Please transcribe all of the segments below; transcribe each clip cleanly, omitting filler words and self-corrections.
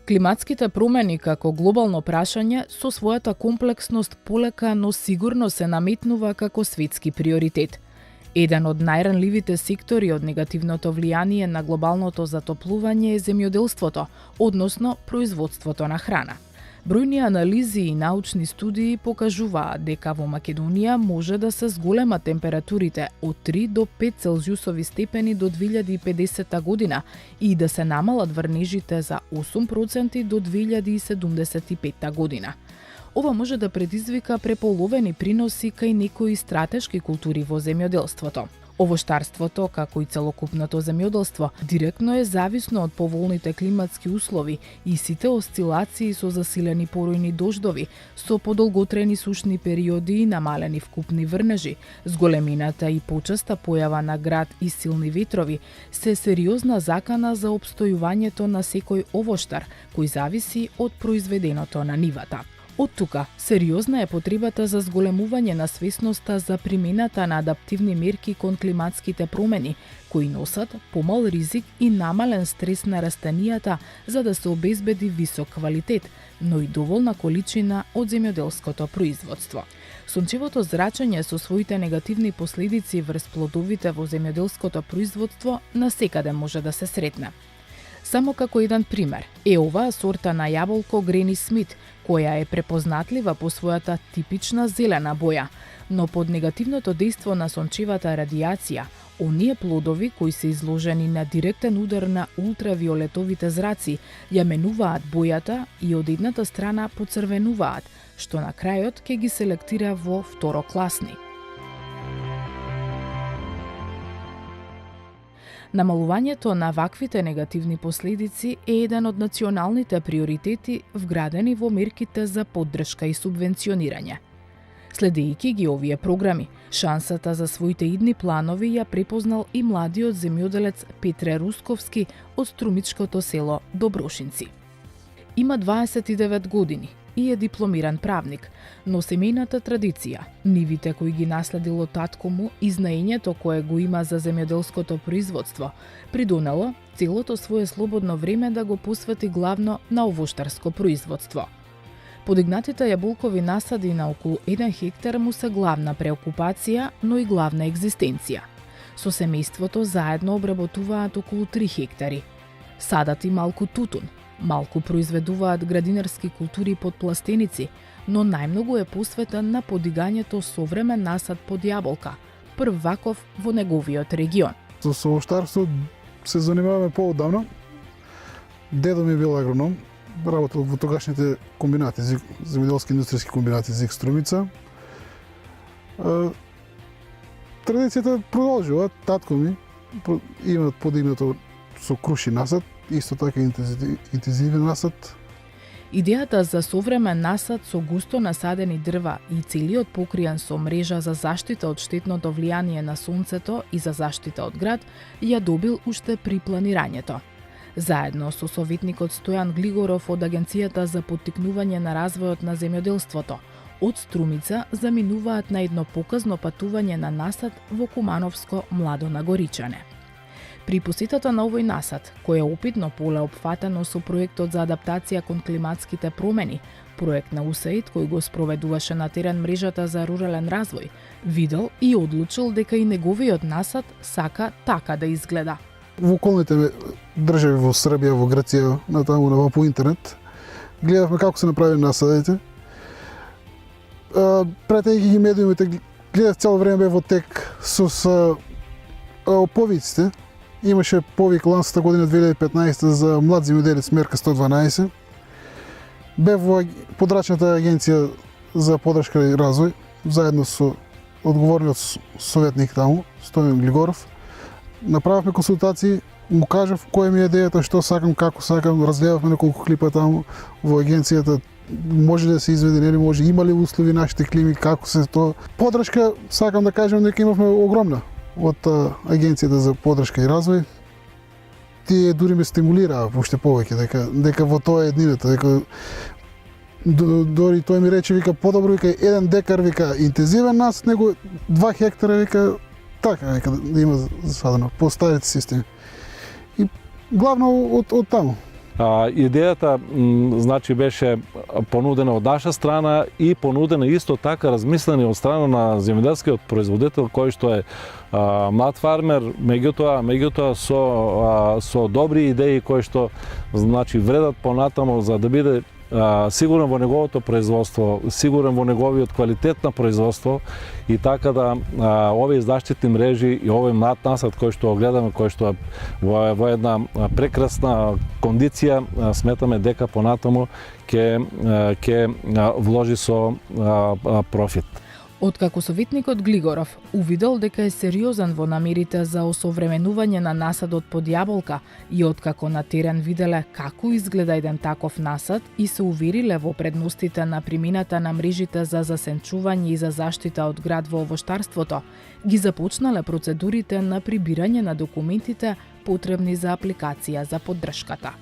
Климатските промени како глобално прашање со својата комплексност полека, но сигурно се наметнува како светски приоритет. Еден од најранливите сектори од негативното влијание на глобалното затоплување е земјоделството, односно производството на храна. Бројни анализи и научни студии покажуваат дека во Македонија може да се зголемат температурите од 3 до 5 целзиусови степени до 2050 година и да се намалат врнежите за 8% до 2075 година. Ова може да предизвика преполовени приноси кај некои стратешки култури во земјоделството. Овоштарството, како и целокупното земјоделство, директно е зависно од поволните климатски услови и сите осцилации со засилени поројни дождови, со подолготрени сушни периоди и намалени вкупни врнежи, зголемината и почеста појава на град и силни ветрови, се сериозна закана за опстојувањето на секој овоштар, кој зависи од произведеното на нивата. Од тука, сериозна е потребата за зголемување на свесноста за примената на адаптивни мерки кон климатските промени, кои носат помал ризик и намален стрес на растенијата за да се обезбеди висок квалитет, но и доволна количина од земјоделското производство. Сончевото зрачење со своите негативни последици врз плодовите во земјоделското производство насекаде може да се сретне. Само како еден пример е оваа сорта на јаболко Грени Смит, која е препознатлива по својата типична зелена боја, но под негативното дејство на сончевата радијација, оние плодови кои се изложени на директен удар на ултравиолетовите зраци ја менуваат бојата и од едната страна поцрвенуваат, што на крајот ќе ги селектира во второкласни. Намалувањето на ваквите негативни последици е еден од националните приоритети вградени во мерките за поддршка и субвенционирање. Следејќи ги овие програми, шансата за своите идни планови ја препознал и младиот земјоделец Петре Русковски од струмичкото село Доброшинци. Има 29 години и е дипломиран правник, но семејната традиција, нивите кои ги наследил од татко му и знаењето кое го има за земјоделското производство, придонело целото свое слободно време да го посвети главно на овоштарско производство. Подигнатите јаболкови насади на околу 1 хектар му се главна преокупација, но и главна екзистенција. Со семејството заедно обработуваат околу 3 хектари. Садат и малку тутун, малку произведуваат градинарски култури под пластеници, но најмногу е посветен на подигањето современ насад под јаболка, прв ваков во неговиот регион. Со овоштарство се занимаваме поодамно. Дедо ми бил агроном, работел во тогашните комбинати, земјоделски индустријски комбинати ЗИК Струмица. Традицијата продолжува, татко ми има подигнато со круши насад, исто така интензивен насад. Идејата за современ насад со густо насадени дрва и целиот покриен со мрежа за заштита од штетното влијание на сонцето и за заштита од град ја добил уште при планирањето. Заедно со советникот Стојан Глигоров од Агенцијата за поттикнување на развојот на земјоделството, од Струмица заминуваат на едно показно патување на насад во Кумановско Младо на Горичане. При посетата на овој насад, кој е опитно поле опфатено со проектот за адаптација кон климатските промени, проект на УСАИД кој го спроведуваше на терен мрежата за рурален развој, видел и одлучил дека и неговиот насад сака така да изгледа. Во околните држави во Србија, во Грција, натаму по интернет, гледавме како се направи насадите. Пратејќи ги медиумите, гледав цело време бе во тек со повиците. Имаше повик лансата година 2015 за млад земјоделец мерка 112. Бе во подрачната агенција за поддршка и развој, заедно со одговорниот советник таму, Стојан Глигоров. Направивме консултации, му кажав која ми е идејата, што сакам, како сакам, разгледавме неколку клипа таму во агенцијата, може да се изведе, нели може, има ли услови нашите клими, како се тоа. Поддршка, сакам да кажам, дека имавме огромна од Агенцијата за поддршка и развој. Тие дури ме стимулираа уште повеќе, дека во тоа е еднината, дека дори тој ми рече, вика, подобро, вика, 1 декар, вика, интензивен насад, него 2 хектара, вика, така, вика, да има засадено, по старите системи. И главно од таму. Идејата значи беше понудена од наша страна и понудена исто така размислена од страна на земјоделскиот производител кој што е млад фармер, меѓутоа со добри идеи кои што значи вредат понатаму за да биде сигурен во неговото производство, сигурен во неговиот квалитет на производство и така да овие заштитни мрежи и овој млад насад кој што гледаме, кој што во една прекрасна кондиција, сметаме дека понатаму ќе вложи со профит. Откако советникот Глигоров увидел дека е сериозен во намерите за осовременување на насадот под јаболка и откако на терен виделе како изгледа еден таков насад и се увериле во предностите на примината на мрежите за засенчување и за заштита од град во овоштарството, ги започнале процедурите на прибирање на документите потребни за апликација за поддршката.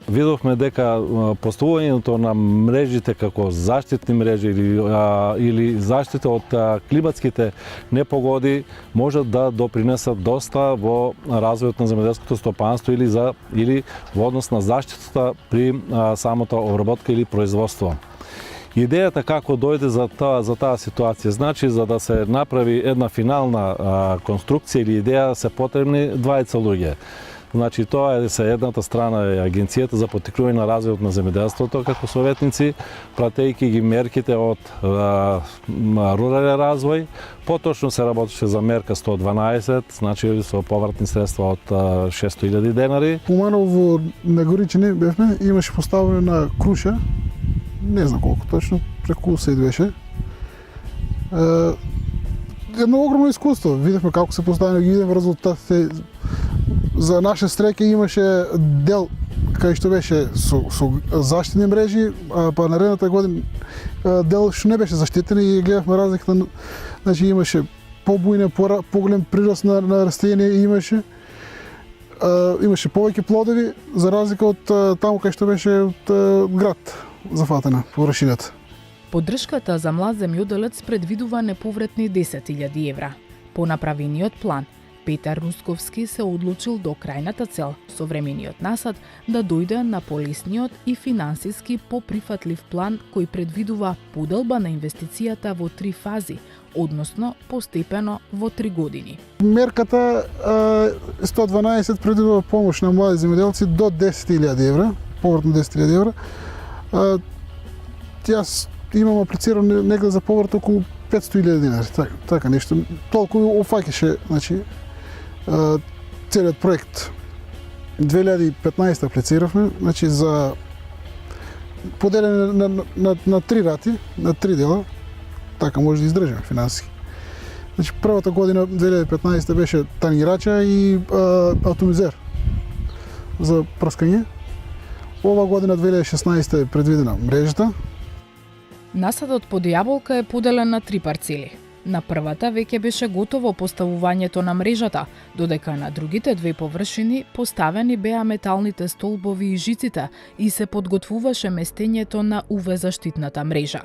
Видовме дека поставувањето на мрежите како заштитни мрежи или заштита од климатските непогоди можат да допринесат доста во развојот на земјоделското стопанство или во однос на заштитата при самата обработка или производство. Идејата како дојде за таа ситуација, значи за да се направи една финална конструкција или идеја се потребни двајца луѓе. Значи тоа е се едната страна е Агенцијата за поттикнување на развојот на земјоделството како советници, пратејќи ги мерките од рурален развој. Поточно се работеше за мерка 112, значи со повратни средства од 600.000 денари. Поманово на Горичани бевме, имаше поставено на Круша, не знам колку точно, преку се беше. Едно огромно искуство. Видевме како се поставено, ги видевме резултатите. За наша среќа имаше дел кај што беше со заштитни мрежи, па наредната година дел што не беше заштитен и гледавме разликата. Значи имаше побујна, поголем прирост на растение, имаше повеќе плодови за разлика од таму кај што беше од град зафатена површината. Поддршката за млад земјоделец предвидува неповратни 10.000 евра. По направениот план, Петар Русковски се одлучил до крајната цел, современиот насад, да дојде на полесниот и финансиски поприфатлив план кој предвидува поделба на инвестицијата во 3 фази, односно постепено во 3 години. Мерката 112 предвидува помош на млади земјоделци до 10.000 евра, поврат на 10.000 евра. Јас имам аплицирано негде за поврат околу 500.000 денари, така нешто. Толку офаќаше, значи, целиот проект. 2015 аплициравме, значи за поделене на 3 рати, на 3 дела, така може да издржиме финансиски. Значи првата година 2015 беше тангирача и автомизер за прскање. Ова година 2016 е предвидена мрежата. Насадот под јаболка е поделен на 3 парцели. На првата веќе беше готово поставувањето на мрежата, додека на другите 2 површини поставени беа металните столбови и жиците и се подготвуваше местењето на UV заштитната мрежа.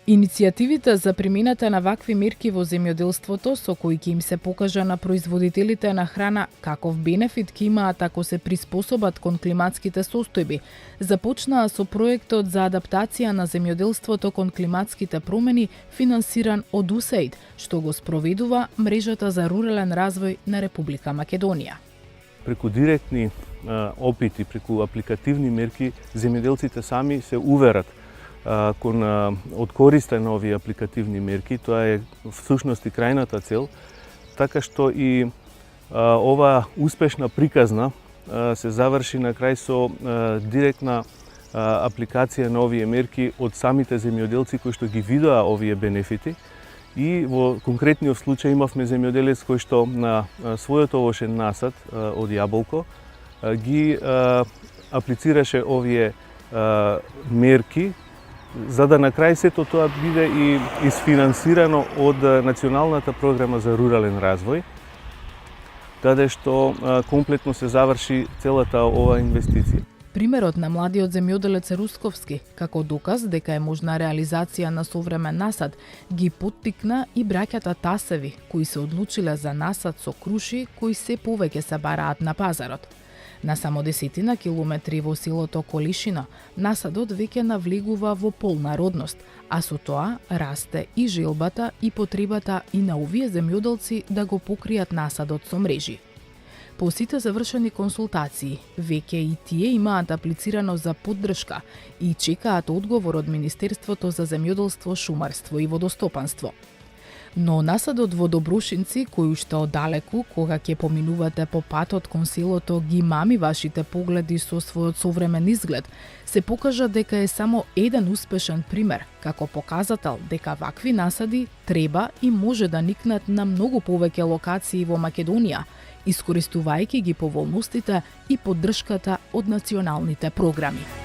Иницијативите за примината на вакви мерки во земјоделството, со кои ќе им се покажа на производителите на храна каков бенефит ќе имаат ако се приспособат кон климатските состојби, започнаа со проектот за адаптација на земјоделството кон климатските промени, финансиран од USAID, што го спроведува мрежата за рурален развој на Република Македонија. Преку директни опити, преку апликативни мерки, земјоделците сами се уверат кон од користа на овие апликативни мерки. Тоа е всушност и крајната цел, така што и ова успешна приказна се заврши на крај со директна апликација на овие мерки од самите земјоделци кои што ги видоа овие бенефити. И во конкретниот случај имавме земјоделец кој што на својот овошен насад од јаболко ги аплицираше овие мерки, за да на крај сето тоа биде и isfinansirano од Националната програма за рурален развој, каде што комплетно се заврши целата ова инвестиција. Примерот на младиот земјоделец Русковски, како доказ дека е можна реализација на современ насад, ги поттикна и браќата Тасеви, кои се одлучиле за насад со круши кои се повеќе се бараат на пазарот. На само 10 километри во селото Колишина, насадот веќе навлегува во полна родност, а со тоа расте и желбата и потребата и на овие земјоделци да го покријат насадот со мрежи. По сите завршени консултации, веќе и тие имаат аплицирано за поддршка и чекаат одговор од Министерството за земјоделство, шумарство и водостопанство. Но насадот во Добрушинци, кој уште оддалеку, кога ќе поминувате по патот кон селото, ги мами вашите погледи со својот современ изглед, се покажа дека е само еден успешен пример, како показател дека вакви насади треба и може да никнат на многу повеќе локации во Македонија, искористувајќи ги поволностите и поддршката од националните програми.